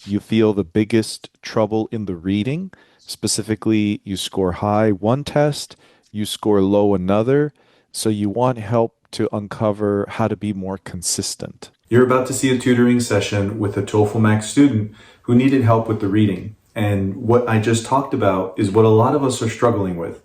you feel the biggest trouble in the reading. Specifically, you score high one test, you score low another. So you want help to uncover how to be more consistent. You're about to see a tutoring session with a TOEFL Max student who needed help with the reading. And what I just talked about is what a lot of us are struggling with.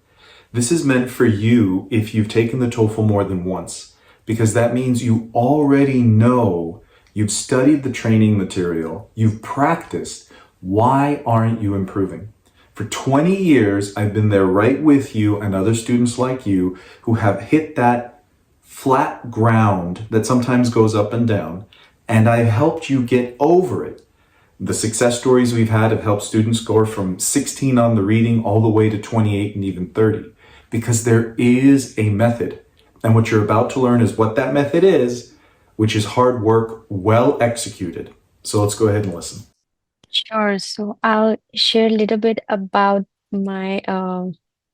This is meant for you if you've taken the TOEFL more than once, because that means you already know, you've studied the training material, you've practiced. Why aren't you improving? For 20 years, I've been there right with you and other students like you who have hit that flat ground that sometimes goes up and down, and I've helped you get over it. The success stories we've had have helped students score from 16 on the reading all the way to 28 and even 30, because there is a method. And what you're about to learn is what that method is, which is hard work well executed. So let's go ahead and listen. Sure. So I'll share a little bit about my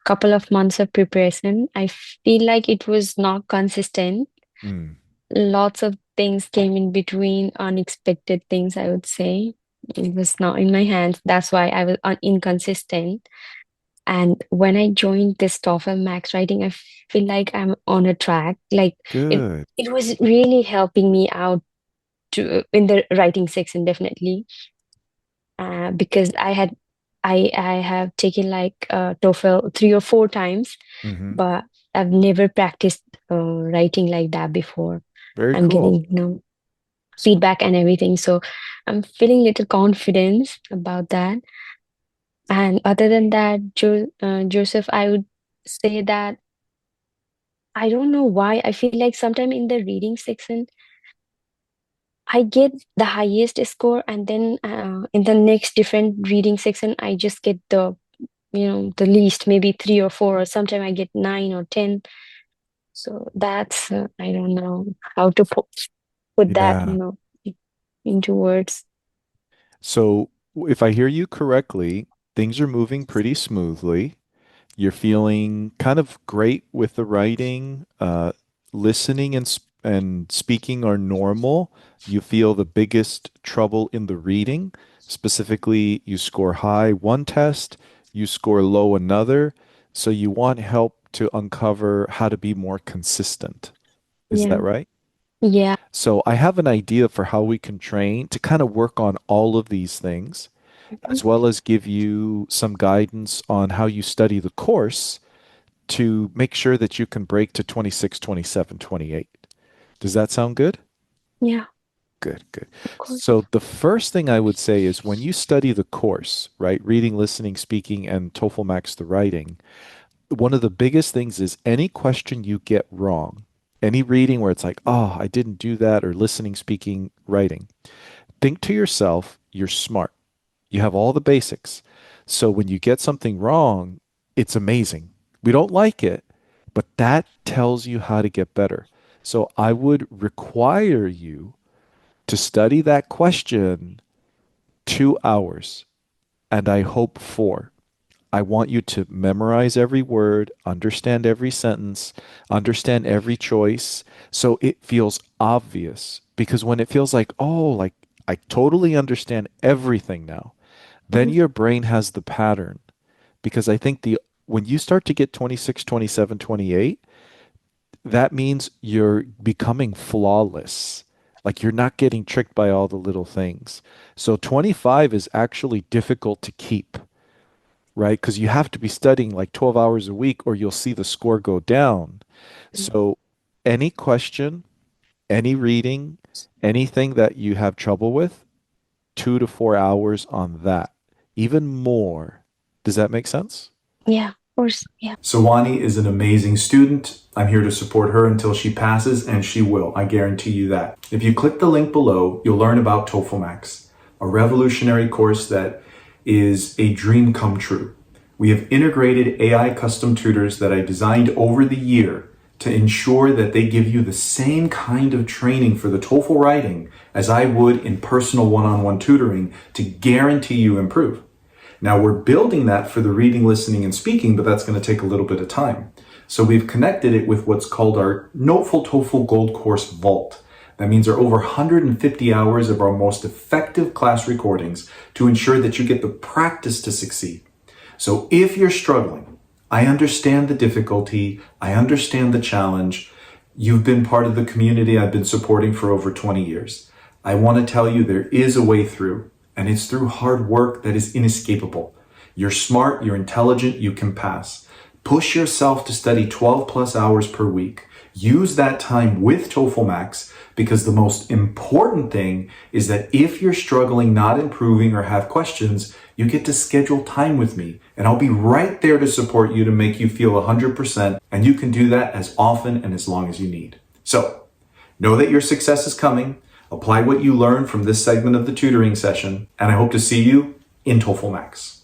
couple of months of preparation. I feel like it was not consistent. Mm, Lots of things came in between, unexpected things, I would say. It was not in my hands. That's why I was inconsistent. And when I joined this TOEFL Max writing, I feel like I'm on a track. Like it, good. it was really helping me out to in the writing section, definitely. Because I have taken like TOEFL 3 or 4 times, Hmm. but I've never practiced writing like that before. Very I'm cool. getting, feedback and everything, so I'm feeling little confidence about that. And other than that, Joseph, I would say that I don't know why I feel like sometime in the reading section I get the highest score, and then in the next different reading section I just get the least, maybe 3 or 4, or sometimes I get 9 or 10. So that's I don't know how to put that, Yeah. into words. So if I hear you correctly, things are moving pretty smoothly. You're feeling kind of great with the writing. Listening and speaking are normal. You feel the biggest trouble in the reading. Specifically, you score high one test, you score low another. So you want help to uncover how to be more consistent. Is Yeah. that right? Yeah. So I have an idea for how we can train to kind of work on all of these things, Mhm. as well as give you some guidance on how you study the course to make sure that you can break to 26, 27, 28. Does that sound good? Yeah, Good, good. of course. So the first thing I would say is when you study the course, right, reading, listening, speaking, and TOEFL Max the writing, one of the biggest things is any question you get wrong, any reading where it's like, oh, I didn't do that, or listening, speaking, writing, think to yourself, you're smart. You have all the basics. So when you get something wrong, it's amazing. We don't like it, but that tells you how to get better. So I would require you to study that question 2 hours, and I hope four. I want you to memorize every word, understand every sentence, understand every choice, so it feels obvious. Because when it feels like, oh, like I totally understand everything now, then Mhm. your brain has the pattern. Because I think the when you start to get 26, 27, 28, that means you're becoming flawless. Like you're not getting tricked by all the little things. So 25 is actually difficult to keep, right? Because you have to be studying like 12 hours a week or you'll see the score go down. So any question, any reading, anything that you have trouble with, 2 to 4 hours on that, even more. Does that make sense? Yeah, of course. Yeah. Sawani is an amazing student. I'm here to support her until she passes, and she will. I guarantee you that. If you click the link below, you'll learn about TOEFL Max, a revolutionary course that is a dream come true. We have integrated AI custom tutors that I designed over the year to ensure that they give you the same kind of training for the TOEFL writing as I would in personal one-on-one tutoring to guarantee you improve. Now we're building that for the reading, listening, and speaking, but that's going to take a little bit of time. So we've connected it with what's called our Noteful TOEFL Gold Course Vault. That means there are over 150 hours of our most effective class recordings to ensure that you get the practice to succeed. So if you're struggling, I understand the difficulty, I understand the challenge. You've been part of the community I've been supporting for over 20 years. I want to tell you there is a way through, and it's through hard work that is inescapable. You're smart, you're intelligent, you can pass. Push yourself to study 12 plus hours per week. Use that time with TOEFL Max, because the most important thing is that if you're struggling, not improving, or have questions, you get to schedule time with me, and I'll be right there to support you to make you feel 100%, and you can do that as often and as long as you need. So, know that your success is coming. Apply what you learned from this segment of the tutoring session, and I hope to see you in TOEFL Max.